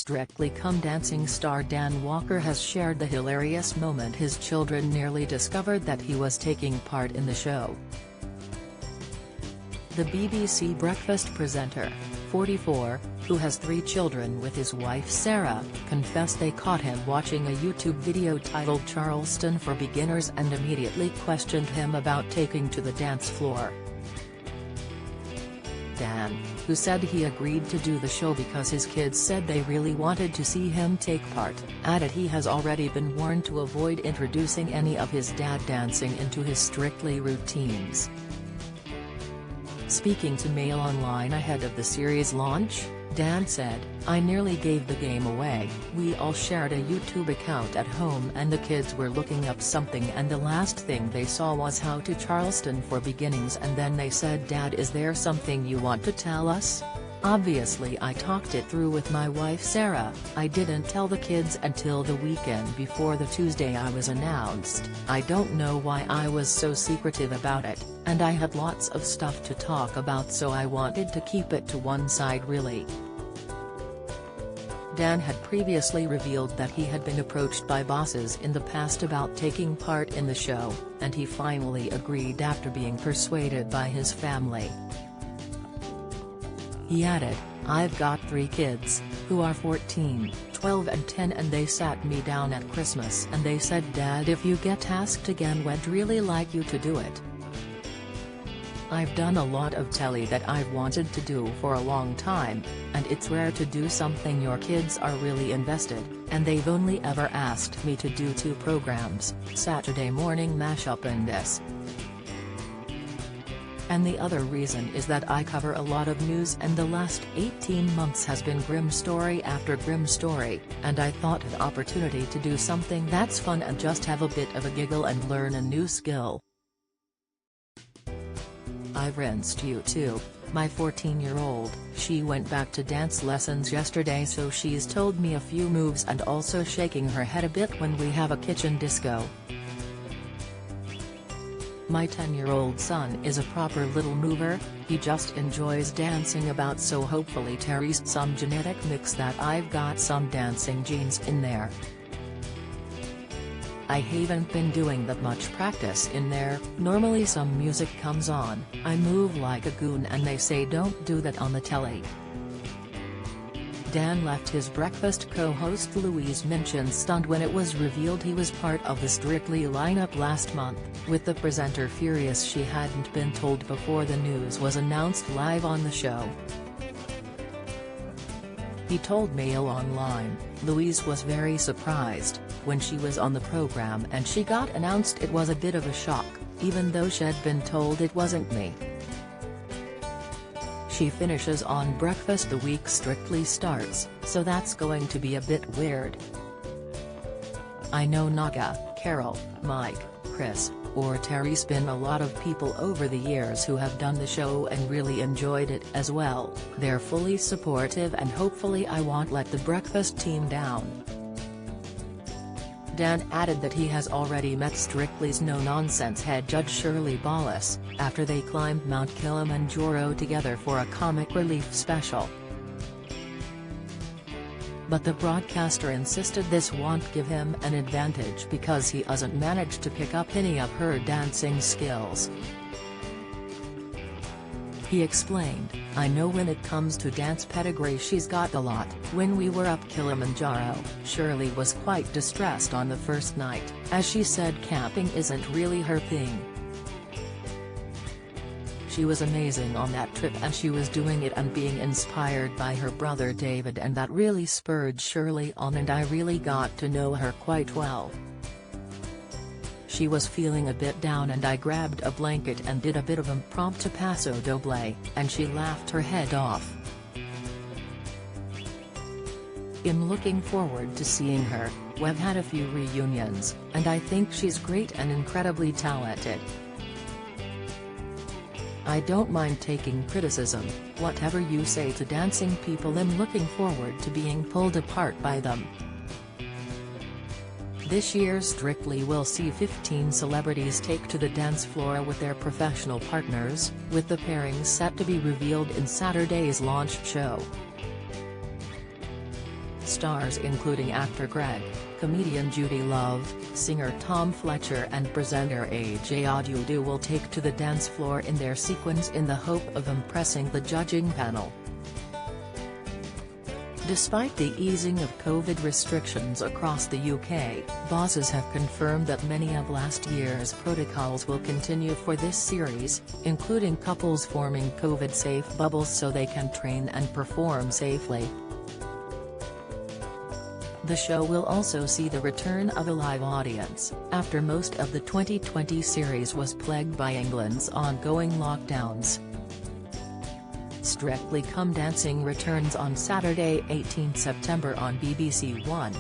Strictly Come Dancing star Dan Walker has shared the hilarious moment his children nearly discovered that he was taking part in the show. The BBC Breakfast presenter, 44, who has 3 children with his wife Sarah, confessed they caught him watching a YouTube video titled Charleston for Beginners and immediately questioned him about taking to the dance floor. Dan, who said he agreed to do the show because his kids said they really wanted to see him take part, added he has already been warned to avoid introducing any of his dad dancing into his Strictly routines. Speaking to Mail Online ahead of the series launch, Dan said, "I nearly gave the game away. We all shared a YouTube account at home and the kids were looking up something and the last thing they saw was How to Charleston for Beginnings and then they said, 'Dad, is there something you want to tell us?' Obviously I talked it through with my wife Sarah. I didn't tell the kids until the weekend before the Tuesday I was announced. I don't know why I was so secretive about it, and I had lots of stuff to talk about so I wanted to keep it to one side really." Dan had previously revealed that he had been approached by bosses in the past about taking part in the show, and he finally agreed after being persuaded by his family. He added, "I've got 3 kids, who are 14, 12 and 10 and they sat me down at Christmas and they said, 'Dad, if you get asked again we'd really like you to do it.' I've done a lot of telly that I've wanted to do for a long time, and it's rare to do something your kids are really invested, and they've only ever asked me to do 2 programs, Saturday Morning Mashup and this. And the other reason is that I cover a lot of news and the last 18 months has been grim story after grim story, and I thought an opportunity to do something that's fun and just have a bit of a giggle and learn a new skill. I've rinsed you too. My 14-year-old, she went back to dance lessons yesterday so she's told me a few moves and also shaking her head a bit when we have a kitchen disco. My 10-year-old son is a proper little mover, he just enjoys dancing about so hopefully Terry's some genetic mix that I've got some dancing genes in there. I haven't been doing that much practice in there, normally some music comes on, I move like a goon and they say don't do that on the telly." Dan left his breakfast co-host Louise Minchin stunned when it was revealed he was part of the Strictly lineup last month, with the presenter furious she hadn't been told before the news was announced live on the show. He told Mail Online, "Louise was very surprised when she was on the program and she got announced. It was a bit of a shock, even though she'd been told it wasn't me. She finishes on breakfast the week Strictly starts, so that's going to be a bit weird. I know Naga, Carol, Mike, Chris, or Terry's been a lot of people over the years who have done the show and really enjoyed it as well. They're fully supportive and hopefully I won't let the breakfast team down." Dan added that he has already met Strictly's no-nonsense head judge Shirley Ballas, after they climbed Mount Kilimanjaro together for a comic relief special. But the broadcaster insisted this won't give him an advantage because he hasn't managed to pick up any of her dancing skills. He explained, "I know when it comes to dance pedigree she's got a lot. When we were up Kilimanjaro, Shirley was quite distressed on the first night, as she said camping isn't really her thing. She was amazing on that trip and she was doing it and being inspired by her brother David and that really spurred Shirley on and I really got to know her quite well. She was feeling a bit down and I grabbed a blanket and did a bit of impromptu paso doble, and she laughed her head off. I'm looking forward to seeing her. We've had a few reunions, and I think she's great and incredibly talented. I don't mind taking criticism, whatever you say to dancing people. I'm looking forward to being pulled apart by them." This year's Strictly will see 15 celebrities take to the dance floor with their professional partners, with the pairings set to be revealed in Saturday's launch show. stars including actor Greg, comedian Judy Love, singer Tom Fletcher and presenter AJ Adudu will take to the dance floor in their sequence in the hope of impressing the judging panel. Despite the easing of COVID restrictions across the UK, bosses have confirmed that many of last year's protocols will continue for this series, including couples forming COVID-safe bubbles so they can train and perform safely. The show will also see the return of a live audience, after most of the 2020 series was plagued by England's ongoing lockdowns. Strictly Come Dancing returns on Saturday 18 September on BBC One.